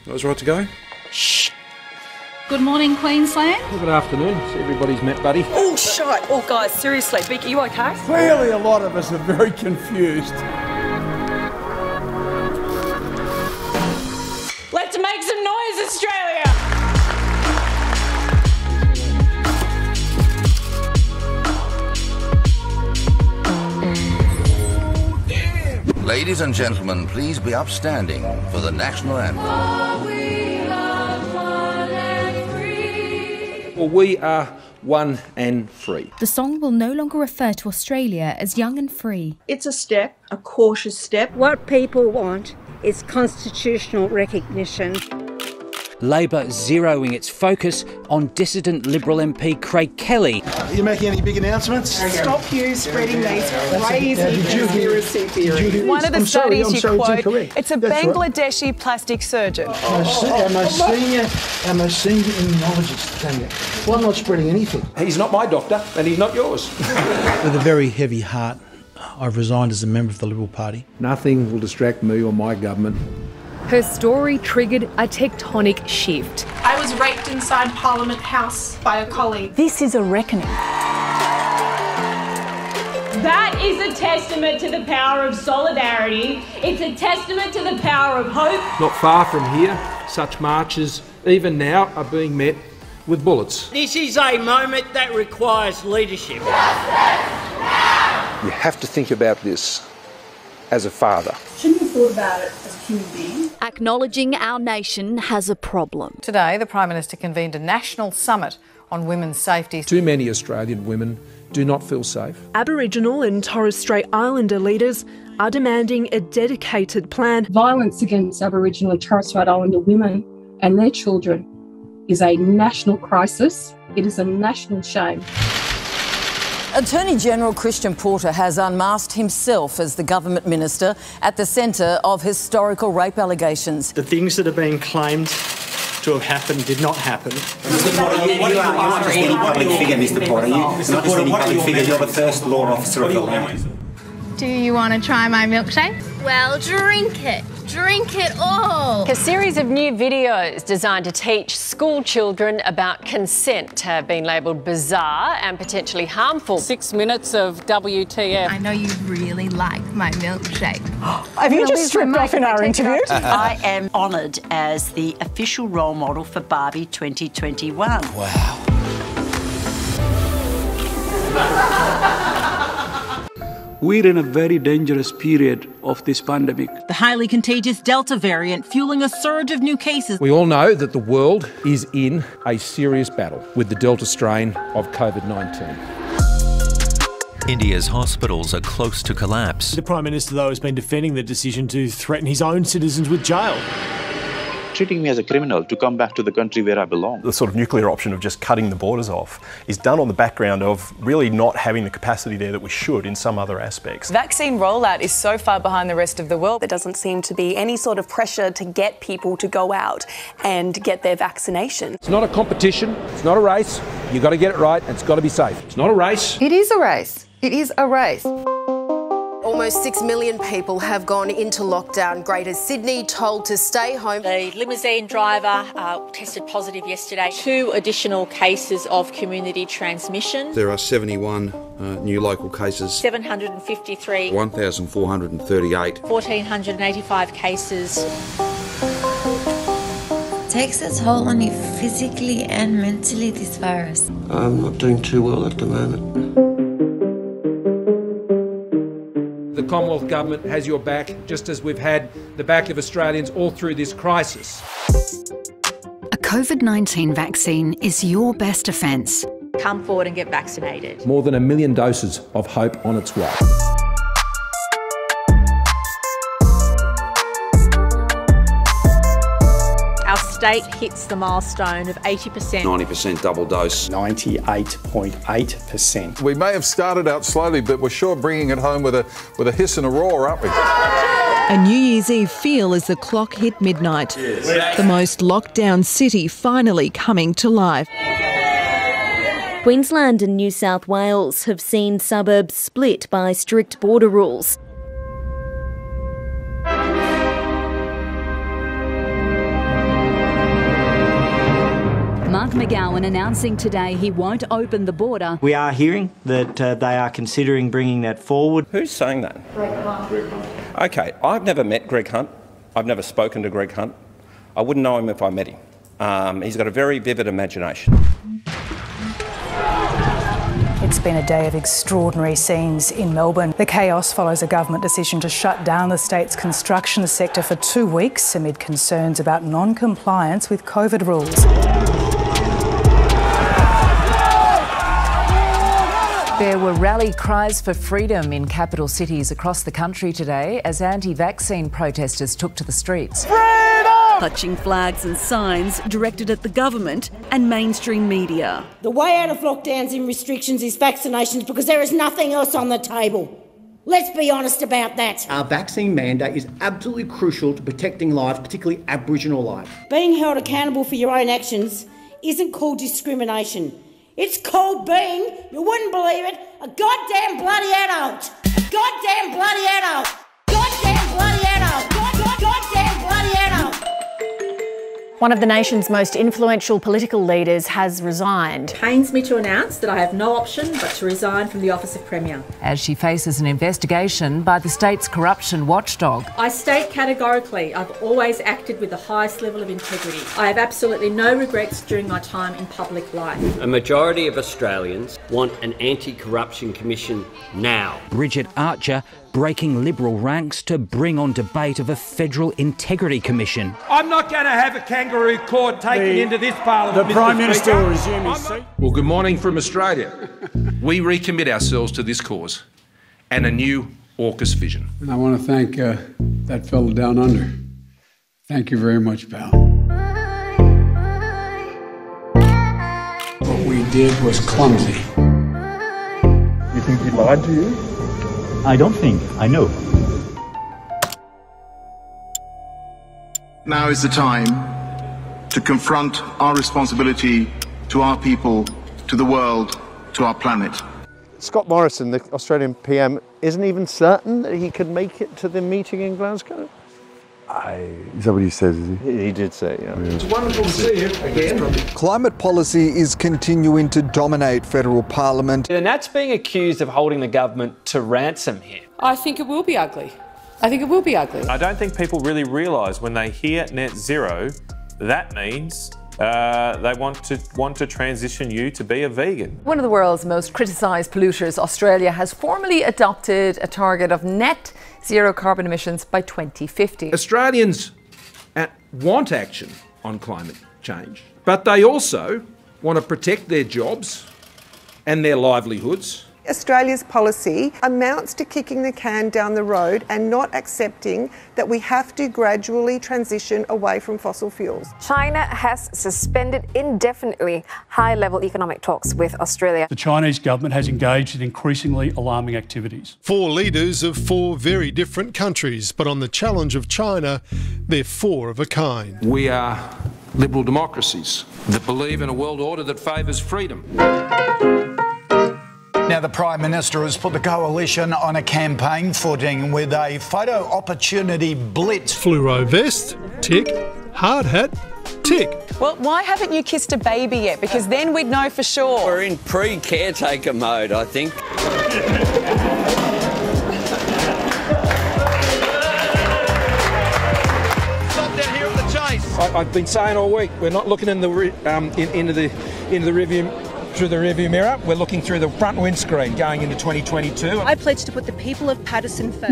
That was right to go? Shh. Good morning, Queensland. Well, good afternoon. See, everybody's met, buddy. Oh, shite. Oh, guys, seriously. Beak, are you okay? Clearly, a lot of us are very confused. Let's make some noise, Australia! Ladies and gentlemen, please be upstanding for the national anthem. Well, we are one and free. The song will no longer refer to Australia as young and free. It's a step, a cautious step. What people want is constitutional recognition. Labor zeroing its focus on dissident Liberal MP Craig Kelly. Are you making any big announcements? Stop you spreading these crazy conspiracy theories. One of the studies you quote, it's a Bangladeshi plastic surgeon. Our most senior immunologist, Tanya. Well, I'm not spreading anything. He's not my doctor, and he's not yours. With a very heavy heart, I've resigned as a member of the Liberal Party. Nothing will distract me or my government. Her story triggered a tectonic shift. I was raped inside Parliament House by a colleague. This is a reckoning. That is a testament to the power of solidarity. It's a testament to the power of hope. Not far from here, such marches, even now, are being met with bullets. This is a moment that requires leadership. You have to think about this as a father. Shouldn't have thought about it as a human being. Acknowledging our nation has a problem. Today, the Prime Minister convened a national summit on women's safety. Too many Australian women do not feel safe. Aboriginal and Torres Strait Islander leaders are demanding a dedicated plan. Violence against Aboriginal and Torres Strait Islander women and their children is a national crisis. It is a national shame. Attorney General Christian Porter has unmasked himself as the government minister at the centre of historical rape allegations. The things that are being claimed to have happened did not happen. Mr. Porter, you are not any public figure, Mr. Porter. You're not just any public figure, you're the first law officer of the land. Do you want to try my milkshake? Well, drink it. Drink it all. A series of new videos designed to teach school children about consent have been labelled bizarre and potentially harmful. 6 minutes of WTF. I know you really like my milkshake. Have you just stripped off in our interview? I am honoured as the official role model for Barbie 2021. Wow. We're in a very dangerous period of this pandemic. The highly contagious Delta variant fueling a surge of new cases. We all know that the world is in a serious battle with the Delta strain of COVID-19. India's hospitals are close to collapse. The Prime Minister, though, has been defending the decision to threaten his own citizens with jail. Treating me as a criminal to come back to the country where I belong. The sort of nuclear option of just cutting the borders off is done on the background of really not having the capacity there that we should in some other aspects. Vaccine rollout is so far behind the rest of the world. There doesn't seem to be any sort of pressure to get people to go out and get their vaccination. It's not a competition, it's not a race. You've got to get it right and it's got to be safe. It's not a race. It is a race. It is a race. Almost 6 million people have gone into lockdown. Greater Sydney told to stay home. The limousine driver tested positive yesterday. 2 additional cases of community transmission. There are 71 new local cases. 753. 1,438. 1,485 cases. It takes a toll on you physically and mentally, this virus. I'm not doing too well at the moment. The Commonwealth Government has your back, just as we've had the back of Australians all through this crisis. A COVID-19 vaccine is your best defence. Come forward and get vaccinated. More than 1 million doses of hope on its way. Our state hits the milestone of 80%. 90% double dose. 98.8%. We may have started out slowly, but we're sure bringing it home with a hiss and a roar, aren't we? A New Year's Eve feel as the clock hit midnight. The most locked down city finally coming to life. Queensland and New South Wales have seen suburbs split by strict border rules. McGowan announcing today he won't open the border. We are hearing that they are considering bringing that forward. Who's saying that? Greg Hunt. OK, I've never met Greg Hunt. I've never spoken to Greg Hunt. I wouldn't know him if I met him. He's got a very vivid imagination. It's been a day of extraordinary scenes in Melbourne. The chaos follows a government decision to shut down the state's construction sector for 2 weeks amid concerns about non-compliance with COVID rules. There were rally cries for freedom in capital cities across the country today as anti-vaccine protesters took to the streets. Clutching flags and signs directed at the government and mainstream media. The way out of lockdowns and restrictions is vaccinations because there is nothing else on the table. Let's be honest about that. Our vaccine mandate is absolutely crucial to protecting lives, particularly Aboriginal life. Being held accountable for your own actions isn't called discrimination. It's called being, you wouldn't believe it, a goddamn bloody adult. Goddamn bloody adult. Goddamn bloody adult. Goddamn bloody adult. One of the nation's most influential political leaders has resigned. It pains me to announce that I have no option but to resign from the office of Premier. As she faces an investigation by the state's corruption watchdog. I state categorically I've always acted with the highest level of integrity. I have absolutely no regrets during my time in public life. A majority of Australians want an anti-corruption commission now. Bridget Archer breaking Liberal ranks to bring on debate of a federal integrity commission. I'm not going to have a kangaroo court taken into this parliament. The Prime Minister will resume his seat. Well, good morning from Australia. We recommit ourselves to this cause and a new AUKUS vision. And I want to thank that fellow down under. Thank you very much, pal. What we did was clumsy. You think he lied to you? I don't think. I know. Now is the time to confront our responsibility to our people, to the world, to our planet. Scott Morrison, the Australian PM, isn't even certain that he could make it to the meeting in Glasgow? Is that what he says, is he? He did say, yeah. It's wonderful to see you again. Climate policy is continuing to dominate federal parliament. And that's being accused of holding the government to ransom here. I think it will be ugly. I think it will be ugly. I don't think people really realise when they hear net zero, that means they want to transition you to be a vegan. One of the world's most criticised polluters, Australia, has formally adopted a target of net zero carbon emissions by 2050. Australians want action on climate change, but they also want to protect their jobs and their livelihoods. Australia's policy amounts to kicking the can down the road and not accepting that we have to gradually transition away from fossil fuels. China has suspended indefinitely high-level economic talks with Australia. The Chinese government has engaged in increasingly alarming activities. 4 leaders of 4 very different countries, but on the challenge of China, they're 4 of a kind. We are liberal democracies that believe in a world order that favours freedom. Now, the Prime Minister has put the coalition on a campaign footing with a photo opportunity blitz. Fluoro vest, tick. Hard hat, tick. Well, why haven't you kissed a baby yet? Because then we'd know for sure. We're in pre-caretaker mode, I think. I've been saying all week, we're not looking in the into the rearview through the rearview mirror. We're looking through the front windscreen going into 2022. I pledge to put the people of Paterson first.